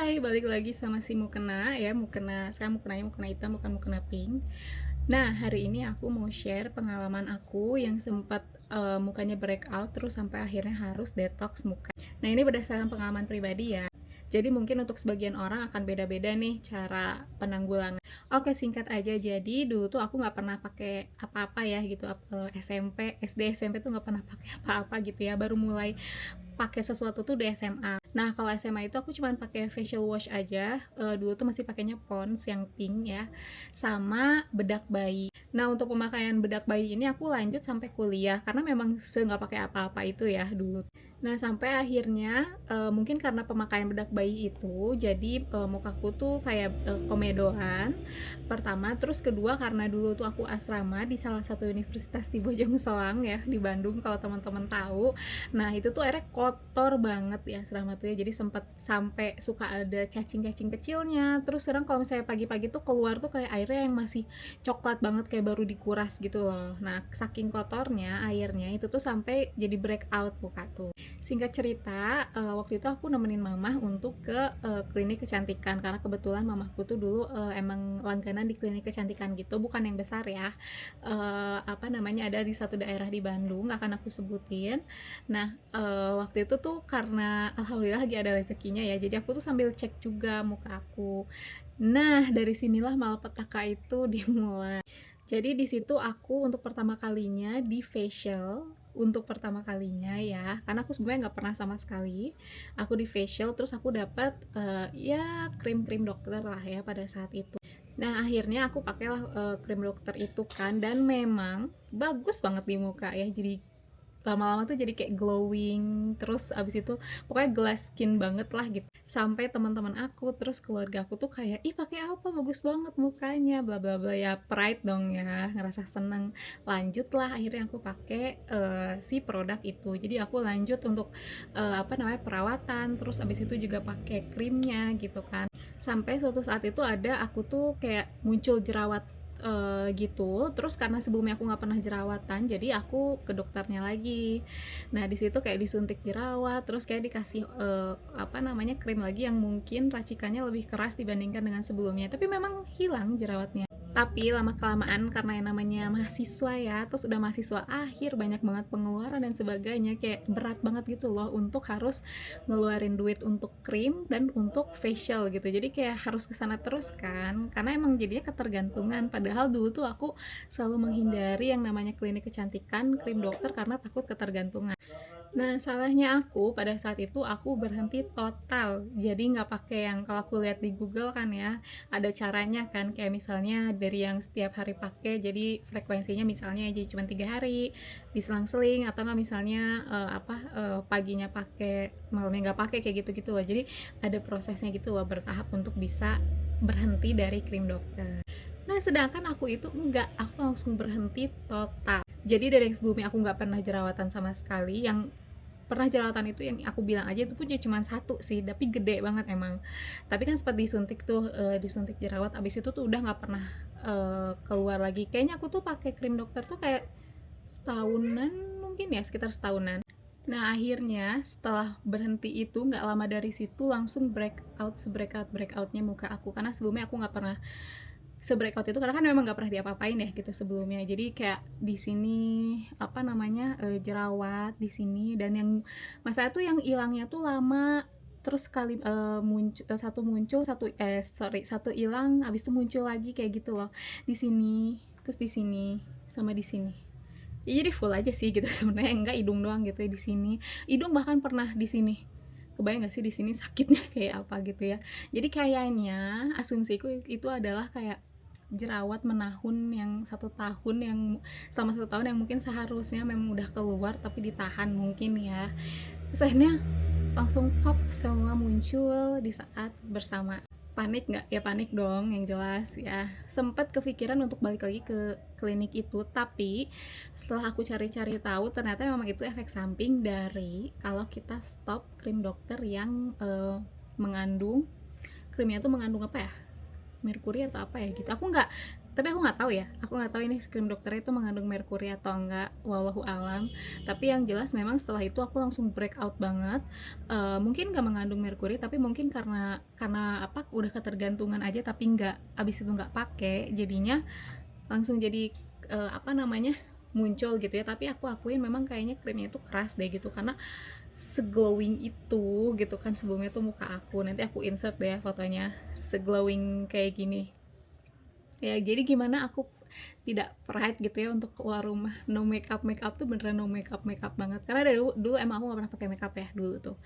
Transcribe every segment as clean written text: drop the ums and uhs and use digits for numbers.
Hai, balik lagi sama si mukena ya, mukena. Sekarang mukenanya mukena hitam, bukan mukena pink. Nah, hari ini aku mau share pengalaman aku yang sempat mukanya breakout terus sampai akhirnya harus detox muka. Nah, ini berdasarkan pengalaman pribadi ya. Jadi mungkin untuk sebagian orang akan beda-beda nih cara penanggulangan. Oke, singkat aja. Jadi dulu tuh aku nggak pernah pakai apa-apa ya gitu. SMP, SD, SMP tuh nggak pernah pakai apa-apa gitu ya. Baru mulai pakai sesuatu tuh di SMA. Nah, kalau SMA itu aku cuma pakai facial wash aja. Dulu tuh masih pakainya Pond's yang pink ya, sama bedak bayi. Nah, untuk pemakaian bedak bayi ini aku lanjut sampai kuliah karena memang nggak pakai apa-apa itu ya dulu. Nah, sampai akhirnya mungkin karena pemakaian bedak bayi itu, jadi mukaku tuh kayak komedoan. Pertama, terus kedua karena dulu tuh aku asrama di salah satu universitas di Bojong Soang ya, di Bandung kalau teman-teman tahu. Nah, itu tuh airnya kotor banget di asrama tuh ya, jadi sempat sampai suka ada cacing-cacing kecilnya. Terus sekarang kalau misalnya pagi-pagi tuh keluar tuh kayak airnya yang masih coklat banget kayak baru dikuras gitu loh. Nah, saking kotornya airnya itu tuh sampai jadi breakout muka tuh. Singkat cerita, waktu itu aku nemenin mamah untuk ke klinik kecantikan karena kebetulan mamahku tuh dulu emang langganan di klinik kecantikan gitu, bukan yang besar ya. Apa namanya, ada di satu daerah di Bandung, nggak akan aku sebutin. Nah, waktu itu tuh karena alhamdulillah lagi ada rezekinya ya, jadi aku tuh sambil cek juga muka aku. Nah, dari sinilah malapetaka itu dimulai. Jadi di situ aku untuk pertama kalinya di facial, untuk pertama kalinya ya, karena aku sebenarnya nggak pernah sama sekali. Aku di facial, terus aku dapat ya krim-krim dokter lah ya pada saat itu. Nah, akhirnya aku pakailah krim dokter itu kan, dan memang bagus banget di muka ya. Jadi lama-lama tuh jadi kayak glowing, terus abis itu pokoknya glass skin banget lah gitu. Sampai teman-teman aku terus keluarga aku tuh kayak, ih pakai apa, bagus banget mukanya, bla bla bla ya. Pride dong ya, ngerasa seneng. Lanjut lah akhirnya aku pakai si produk itu. Jadi aku lanjut untuk apa namanya, perawatan, terus abis itu juga pakai krimnya gitu kan. Sampai suatu saat itu ada aku tuh kayak muncul jerawat gitu. Terus karena sebelumnya aku nggak pernah jerawatan, jadi aku ke dokternya lagi. Nah, di situ kayak disuntik jerawat, terus kayak dikasih apa namanya, krim lagi yang mungkin racikannya lebih keras dibandingkan dengan sebelumnya. Tapi memang hilang jerawatnya. Tapi lama kelamaan karena yang namanya mahasiswa ya, terus udah mahasiswa akhir, banyak banget pengeluaran dan sebagainya, kayak berat banget gitu loh untuk harus ngeluarin duit untuk krim dan untuk facial gitu. Jadi kayak harus kesana terus kan, karena emang jadinya ketergantungan. Padahal dulu tuh aku selalu menghindari yang namanya klinik kecantikan, krim dokter, karena takut ketergantungan. Nah, salahnya aku pada saat itu aku berhenti total. Jadi nggak pakai yang, kalau aku lihat di Google kan ya, ada caranya kan, kayak misalnya dari yang setiap hari pakai, jadi frekuensinya misalnya aja cuma 3 hari, diselang-seling, atau nggak misalnya paginya pakai, malamnya nggak pakai, kayak gitu-gitu loh. Jadi ada prosesnya gitu loh, bertahap untuk bisa berhenti dari krim dokter. Nah, sedangkan aku itu enggak, aku langsung berhenti total. Jadi dari yang sebelumnya aku nggak pernah jerawatan sama sekali, yang pernah jerawatan itu yang aku bilang aja itu pun cuma satu sih, tapi gede banget emang. Tapi kan sempat disuntik tuh, disuntik jerawat, abis itu tuh udah nggak pernah keluar lagi. Kayaknya aku tuh pakai krim dokter tuh kayak setahunan, mungkin ya sekitar setahunan. Nah, akhirnya setelah berhenti itu nggak lama dari situ langsung breakout, breakoutnya muka aku, karena sebelumnya aku nggak pernah se-breakout itu, karena kan memang nggak pernah diapa-apain ya gitu sebelumnya. Jadi kayak di sini apa namanya, jerawat di sini, dan yang masalah tuh yang hilangnya tuh lama. Terus sekali satu muncul, satu hilang, habis itu muncul lagi kayak gitu loh. Di sini, terus di sini, sama di sini. Ya, jadi full aja sih gitu sebenarnya, enggak hidung doang gitu ya di sini. Hidung bahkan pernah di sini. Kebayang gak sih di sini sakitnya kayak apa gitu ya. Jadi kayaknya asumsiku itu adalah kayak jerawat menahun yang 1 tahun, yang selama 1 tahun yang mungkin seharusnya memang udah keluar tapi ditahan mungkin ya. Terus akhirnya langsung pop semua muncul di saat bersama. Panik nggak? Ya panik dong, yang jelas ya. Sempet kepikiran untuk balik lagi ke klinik itu, tapi setelah aku cari-cari tahu ternyata memang itu efek samping dari kalau kita stop krim dokter yang mengandung, krimnya tuh mengandung apa ya, merkuri atau apa ya gitu. Aku nggak Tapi aku nggak tahu ini krim dokter itu mengandung merkuri atau enggak, wallahu alam. Tapi yang jelas memang setelah itu aku langsung breakout banget. Mungkin nggak mengandung merkuri, tapi mungkin karena apa, udah ketergantungan aja, tapi nggak, abis itu nggak pakai, jadinya langsung jadi apa namanya, muncul gitu ya. Tapi aku akuin memang kayaknya krimnya itu keras deh gitu, karena seglowing itu gitu kan. Sebelumnya tuh muka aku, nanti aku insert deh fotonya, seglowing kayak gini ya. Jadi gimana aku tidak pride gitu ya untuk keluar rumah no makeup. Makeup tuh beneran no makeup banget, karena dari dulu emang aku gak pernah pakai makeup ya dulu tuh.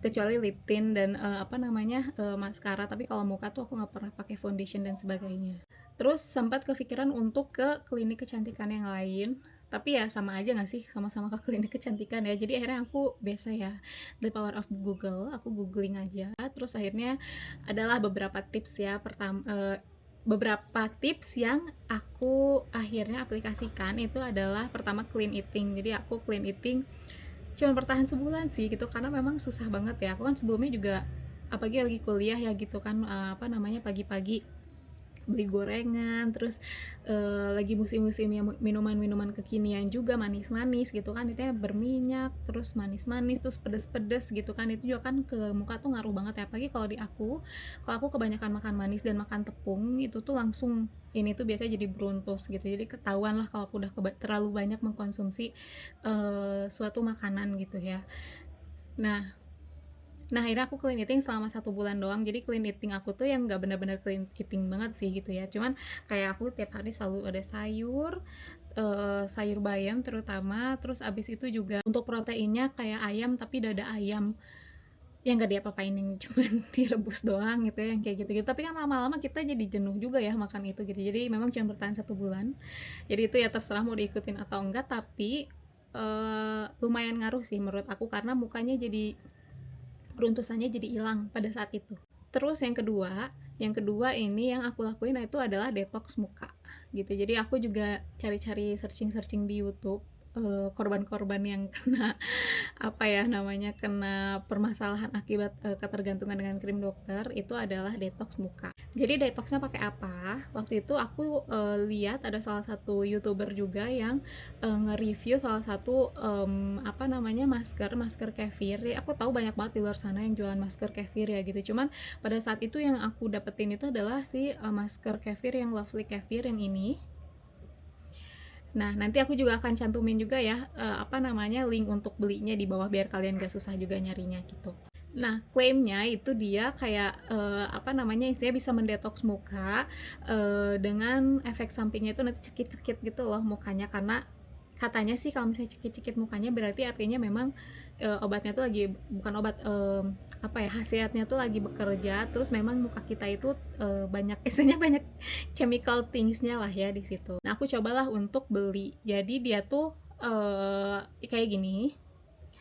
Kecuali lip tint dan apa namanya, maskara. Tapi kalau muka tuh aku nggak pernah pakai foundation dan sebagainya. Terus sempat kepikiran untuk ke klinik kecantikan yang lain, tapi ya sama aja nggak sih, sama-sama ke klinik kecantikan ya. Jadi akhirnya aku biasa ya, the power of Google, aku googling aja. Terus akhirnya adalah beberapa tips ya. Beberapa tips yang aku akhirnya aplikasikan itu adalah, pertama, clean eating. Jadi aku clean eating cuma bertahan sebulan sih gitu, karena memang susah banget ya. Aku kan sebelumnya juga, apalagi lagi kuliah ya gitu kan, apa namanya, pagi-pagi beli gorengan, terus lagi musim-musimnya minuman-minuman kekinian juga manis-manis gitu kan, itu ya berminyak, terus manis-manis, terus pedes-pedes gitu kan. Itu juga kan ke muka tuh ngaruh banget ya. Apalagi kalau aku kebanyakan makan manis dan makan tepung, itu tuh langsung ini tuh biasanya jadi bruntus gitu. Jadi ketahuan lah kalau aku udah terlalu banyak mengkonsumsi suatu makanan gitu ya. Nah, akhirnya aku clean eating selama 1 bulan doang. Jadi clean eating aku tuh yang nggak benar-benar clean eating banget sih gitu ya. Cuman kayak aku tiap hari selalu ada sayur, sayur bayam terutama. Terus abis itu juga untuk proteinnya kayak ayam, tapi dada ayam yang nggak diapa-apain, yang cuman direbus doang gitu ya, yang kayak gitu-gitu. Tapi kan lama-lama kita jadi jenuh juga ya makan itu gitu. Jadi memang cuma bertahan 1 bulan. Jadi itu ya terserah mau diikutin atau enggak. Tapi lumayan ngaruh sih menurut aku, karena mukanya jadi, beruntusannya jadi hilang pada saat itu. Terus yang kedua ini yang aku lakuin itu adalah detox muka gitu. Jadi aku juga cari-cari searching-searching di YouTube, korban-korban yang kena apa ya namanya, kena permasalahan akibat ketergantungan dengan krim dokter, itu adalah detox muka. Jadi detoxnya pakai apa? Waktu itu aku lihat ada salah satu YouTuber juga yang nge-review salah satu apa namanya, masker kefir. Jadi aku tahu banyak banget di luar sana yang jualan masker kefir ya gitu. Cuman pada saat itu yang aku dapetin itu adalah si masker kefir yang Lovely Kefir yang ini. Nah, nanti aku juga akan cantumin juga ya, apa namanya, link untuk belinya di bawah biar kalian gak susah juga nyarinya gitu. Nah, klaimnya itu dia kayak apa namanya, istilahnya bisa mendetoks muka, dengan efek sampingnya itu nanti cekit-cekit gitu loh mukanya. Karena katanya sih kalau misalnya cekit-cekit mukanya berarti artinya memang obatnya tuh lagi, bukan obat, apa ya, khasiatnya tuh lagi bekerja. Terus memang muka kita itu banyak istilahnya banyak chemical thingsnya lah ya di situ. Nah, aku cobalah untuk beli. Jadi dia tuh kayak gini,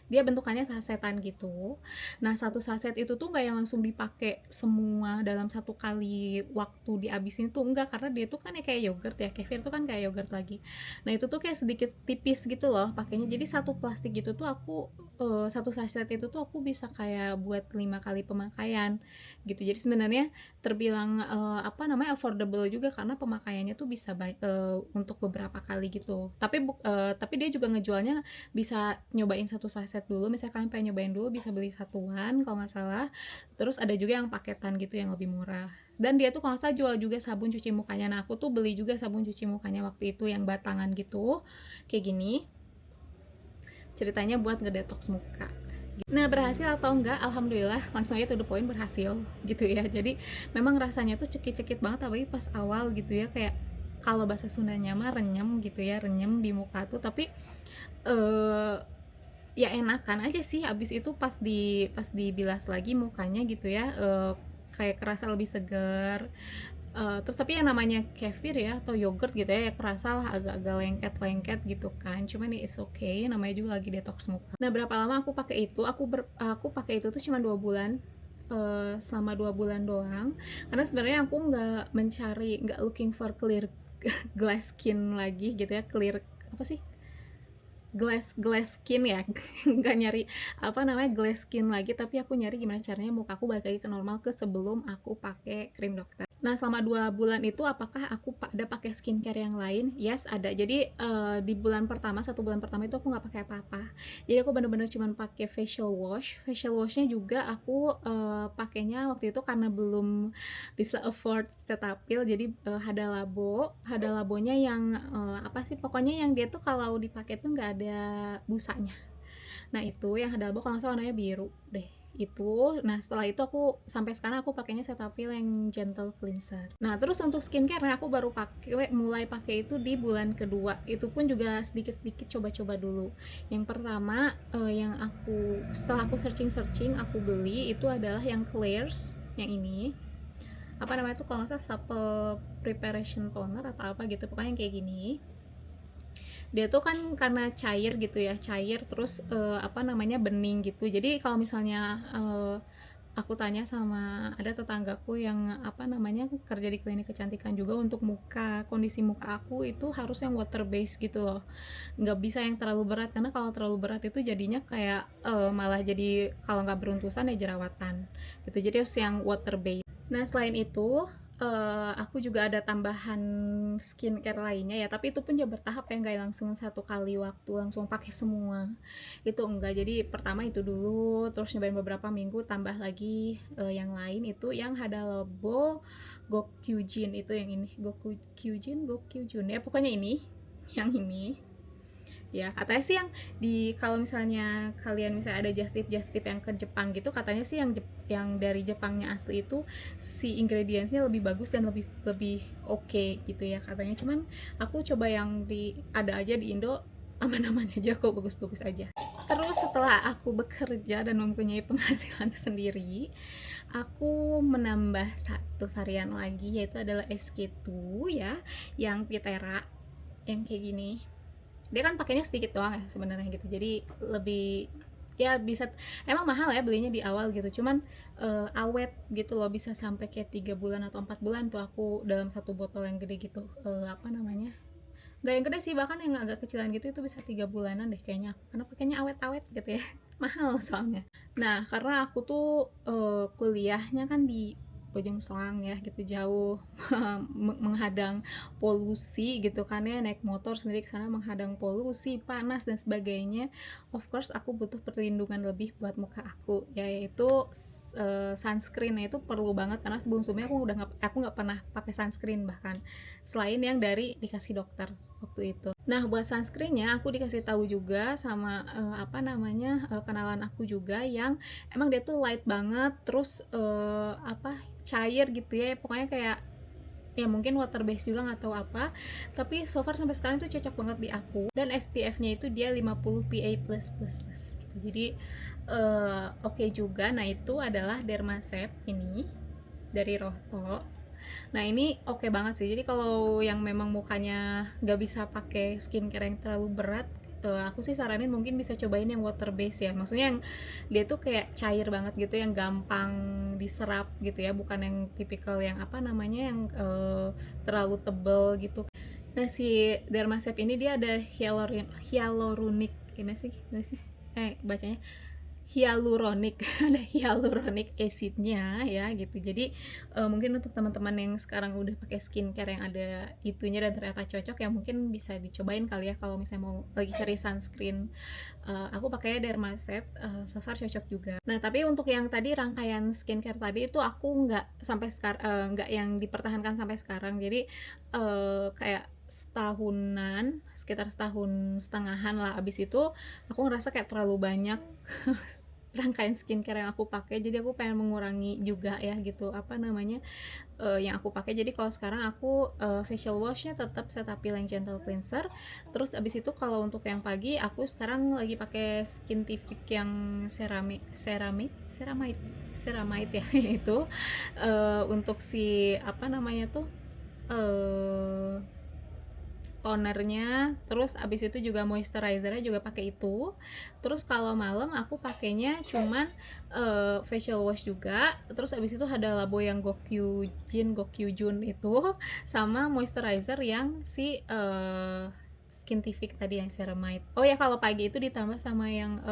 dia bentukannya sasetan gitu. Nah, satu saset itu tuh nggak yang langsung dipakai semua dalam satu kali waktu dihabisin tuh enggak, karena dia tuh kan ya kayak yogurt ya, kefir tuh kan kayak yogurt lagi. Nah, itu tuh kayak sedikit tipis gitu loh pakainya. Jadi satu plastik gitu tuh aku, satu saset itu tuh aku bisa kayak buat 5 kali pemakaian gitu. Jadi sebenarnya terbilang apa namanya, affordable juga, karena pemakaiannya tuh bisa untuk beberapa kali gitu. Tapi dia juga ngejualnya bisa nyobain satu saset dulu. Misalnya kalian pengen nyobain dulu, bisa beli satuan kalau nggak salah. Terus ada juga yang paketan gitu yang lebih murah. Dan dia tuh kalau nggak salah jual juga sabun cuci mukanya. Nah, aku tuh beli juga sabun cuci mukanya waktu itu yang batangan gitu, kayak gini. Ceritanya buat ngedetox muka. Nah, berhasil atau enggak, alhamdulillah langsung aja to the point, berhasil gitu ya. Jadi memang rasanya tuh cekit-cekit banget, apalagi pas awal gitu ya, kayak kalau bahasa Sundanya mah renyem gitu ya, renyem di muka tuh. Tapi eh ya enakan aja sih abis itu, pas dibilas lagi mukanya gitu ya, kayak kerasa lebih segar. Terus tapi yang namanya kefir ya atau yogurt gitu ya, kerasa lah agak-agak lengket-lengket gitu kan. Cuman ya it's okay, namanya juga lagi detox muka. Nah, berapa lama aku pakai itu? Aku pakai itu tuh cuma 2 bulan. Selama 2 bulan doang, karena sebenarnya aku nggak looking for clear glass skin lagi gitu ya. Clear apa sih, glass glass skin ya. Nggak nyari apa namanya, glass skin lagi, tapi aku nyari gimana caranya muka aku balik lagi ke normal ke sebelum aku pakai krim dokter. Nah, selama 2 bulan itu apakah aku ada pakai skincare yang lain? Yes, ada. Jadi, di bulan pertama, 1 bulan pertama itu aku nggak pakai apa-apa. Jadi aku bener-bener cuman pakai facial wash. Facial washnya juga aku, pakainya waktu itu karena belum bisa afford Cetaphil, jadi, Hada Labo. Hada Labonya yang, apa sih, pokoknya yang dia tuh kalau dipakai tuh nggak ada busanya. Nah itu yang Hadalbo kalau nggak salah warnanya biru deh itu. Nah setelah itu aku sampai sekarang aku pakainya Cetaphil yang gentle cleanser. Nah terus untuk skincare aku baru mulai pakai itu di bulan kedua. Itu pun juga sedikit-sedikit coba-coba dulu. Yang pertama yang setelah aku searching aku beli itu adalah yang Claire's yang ini. Apa namanya tuh kalau nggak salah supple preparation toner atau apa gitu, pokoknya yang kayak gini. Dia tuh kan karena cair gitu ya, cair terus apa namanya, bening gitu. Jadi kalau misalnya aku tanya sama ada tetanggaku yang apa namanya, kerja di klinik kecantikan juga, untuk kondisi muka aku itu harus yang water base gitu loh, nggak bisa yang terlalu berat, karena kalau terlalu berat itu jadinya kayak malah jadi kalau nggak beruntusan ya jerawatan gitu. Jadi harus yang water base. Nah, selain itu, aku juga ada tambahan skincare lainnya ya, tapi itu pun juga bertahap ya, nggak langsung satu kali waktu langsung pakai semua. Itu enggak. Jadi pertama itu dulu, terus nyobain beberapa minggu, tambah lagi yang lain itu yang Hada Labo Gokyujin itu yang ini. Gokyujin ya pokoknya ini, yang ini. Ya katanya sih yang kalau misalnya kalian misalnya ada just tip yang ke Jepang gitu, katanya sih yang dari Jepangnya asli itu si ingredientsnya lebih bagus dan lebih lebih oke gitu ya katanya. Cuman aku coba yang ada aja di Indo, aman-aman aja kok, bagus-bagus aja. Terus setelah aku bekerja dan mempunyai penghasilan sendiri, aku menambah satu varian lagi, yaitu adalah SK2 ya, yang Pitera yang kayak gini. Dia kan pakainya sedikit doang ya sebenarnya gitu, jadi lebih ya bisa, emang mahal ya belinya di awal gitu, cuman awet gitu loh, bisa sampai kayak 3 bulan atau 4 bulan tuh aku dalam satu botol yang gede gitu. Apa namanya, nggak yang gede sih, bahkan yang agak kecilan gitu itu bisa 3 bulanan deh kayaknya, karena pakainya awet-awet gitu ya. Mahal soalnya. Nah karena aku tuh kuliahnya kan di Bojong Soang ya gitu, jauh, menghadang polusi gitu kan ya, naik motor sendiri ke sana menghadang polusi, panas dan sebagainya. Of course aku butuh perlindungan lebih buat muka aku, yaitu sunscreen itu perlu banget, karena sebelum-sebelumnya aku nggak pernah pakai sunscreen bahkan, selain yang dari dikasih dokter waktu itu. Nah buat sunscreennya aku dikasih tahu juga sama apa namanya, kenalan aku juga yang emang dia tuh light banget, terus apa, cair gitu ya, pokoknya kayak ya mungkin water base juga nggak tahu apa, tapi so far sampai sekarang tuh cocok banget di aku, dan SPF-nya itu dia 50 PA+++ gitu. Jadi oke juga. Nah itu adalah Dermaset ini dari Rohto. Nah ini oke banget sih. Jadi kalau yang memang mukanya nggak bisa pakai skincare yang terlalu berat, aku sih saranin mungkin bisa cobain yang water base ya. Maksudnya yang dia tuh kayak cair banget gitu, yang gampang diserap gitu ya, bukan yang tipikal yang apa namanya, yang terlalu tebel gitu. Nah si Dermasep ini dia ada hyaluronic gimana sih, bacanya hyaluronic, ada hyaluronic acidnya ya gitu. Jadi mungkin untuk teman-teman yang sekarang udah pakai skincare yang ada itunya dan ternyata cocok ya, mungkin bisa dicobain kali ya kalau misalnya mau lagi cari sunscreen. Aku pakainya Dermaset, so far cocok juga. Nah tapi untuk yang tadi rangkaian skincare tadi itu aku nggak sampai sekarang, nggak yang dipertahankan sampai sekarang. Jadi kayak sekitar setahun setengahan lah. Abis itu aku ngerasa kayak terlalu banyak rangkaian skincare yang aku pakai, jadi aku pengen mengurangi juga ya gitu, apa namanya, yang aku pakai. Jadi kalau sekarang aku facial washnya tetap Cetaphil yang gentle cleanser. Terus abis itu kalau untuk yang pagi aku sekarang lagi pakai Skintific yang ceramide ya itu untuk si apa namanya tuh, tonernya. Terus abis itu juga moisturizernya juga pakai itu. Terus kalau malam aku pakainya cuman facial wash juga. Terus abis itu ada Labo yang Gokyujin itu, sama moisturizer yang si Skintific tadi yang ceramide. Oh ya kalau pagi itu ditambah sama yang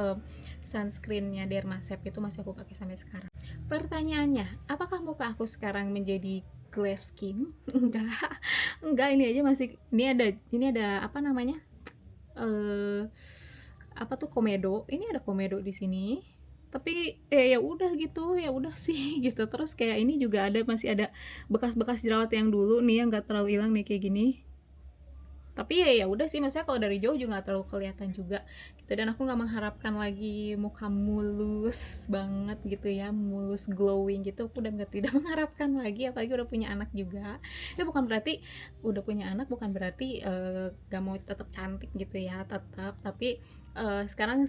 sunscreennya Dermasep, itu masih aku pakai sampai sekarang. Pertanyaannya, apakah muka aku sekarang menjadi glass skin. Enggak, ini ada apa namanya, eee, apa tuh, komedo. Ini ada komedo di sini, tapi ya udah gitu, ya udah sih gitu. Terus kayak ini juga masih ada bekas-bekas jerawat yang dulu nih yang nggak terlalu hilang nih kayak gini. Tapi ya udah sih, maksudnya kalau dari jauh juga nggak terlalu kelihatan juga gitu. Dan aku nggak mengharapkan lagi muka mulus banget gitu ya, mulus glowing gitu. Aku udah tidak mengharapkan lagi, apalagi udah punya anak juga. Ya bukan berarti udah punya anak bukan berarti gak mau tetap cantik gitu ya, tetap. Tapi sekarang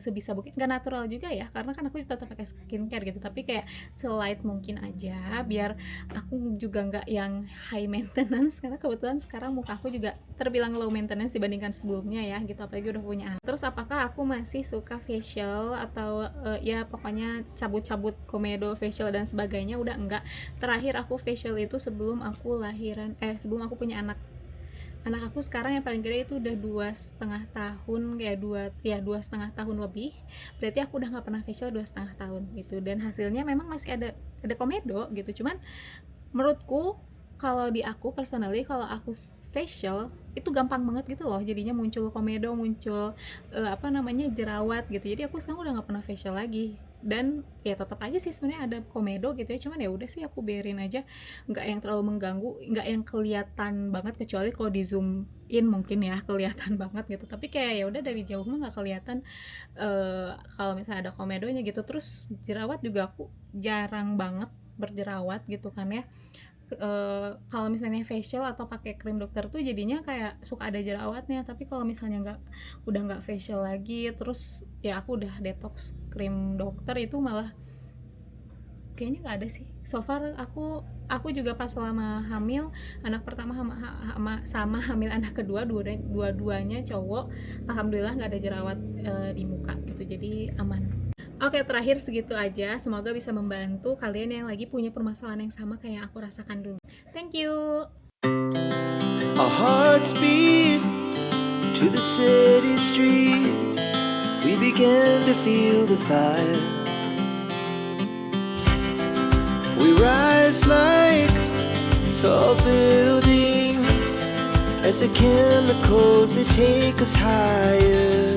sebisa mungkin, nggak natural juga ya, karena kan aku tetap pakai skincare gitu, tapi kayak selight mungkin aja biar aku juga nggak yang high maintenance, karena kebetulan sekarang muka aku juga terbilang low maintenance dibandingkan sebelumnya ya gitu, apalagi udah punya anak. Terus apakah aku masih suka facial atau ya pokoknya cabut-cabut komedo facial dan sebagainya? Udah enggak. Terakhir aku facial itu sebelum aku sebelum aku punya anak. Anak aku sekarang yang paling gede itu udah 2,5 tahun, kayak 2,5 tahun lebih. Berarti aku udah nggak pernah facial 2,5 tahun gitu, dan hasilnya memang masih ada komedo gitu. Cuman menurutku, kalau di aku personally, kalau aku facial itu gampang banget gitu loh, jadinya muncul komedo, muncul apa namanya, jerawat gitu. Jadi aku sekarang udah nggak pernah facial lagi, dan ya tetap aja sih sebenarnya ada komedo gitu ya. Cuman ya udah sih, aku biarin aja, nggak yang terlalu mengganggu, nggak yang kelihatan banget, kecuali kalau di zoom in mungkin ya kelihatan banget gitu. Tapi kayak ya udah, dari jauh mah nggak kelihatan kalau misalnya ada komedonya gitu. Terus jerawat juga aku jarang banget berjerawat gitu kan ya. Kalau misalnya facial atau pakai krim dokter tuh jadinya kayak suka ada jerawatnya. Tapi kalau misalnya udah nggak facial lagi, terus ya aku udah detox krim dokter, itu malah kayaknya nggak ada sih so far. Aku juga pas selama hamil anak pertama sama hamil anak kedua, dua-duanya cowok, alhamdulillah nggak ada jerawat di muka gitu, jadi aman. Oke, terakhir segitu aja. Semoga bisa membantu kalian yang lagi punya permasalahan yang sama kayak yang aku rasakan dulu. Thank you. Our hearts beat to the city streets. We began to feel the fire. We rise like tall buildings as the chemicals they take us higher.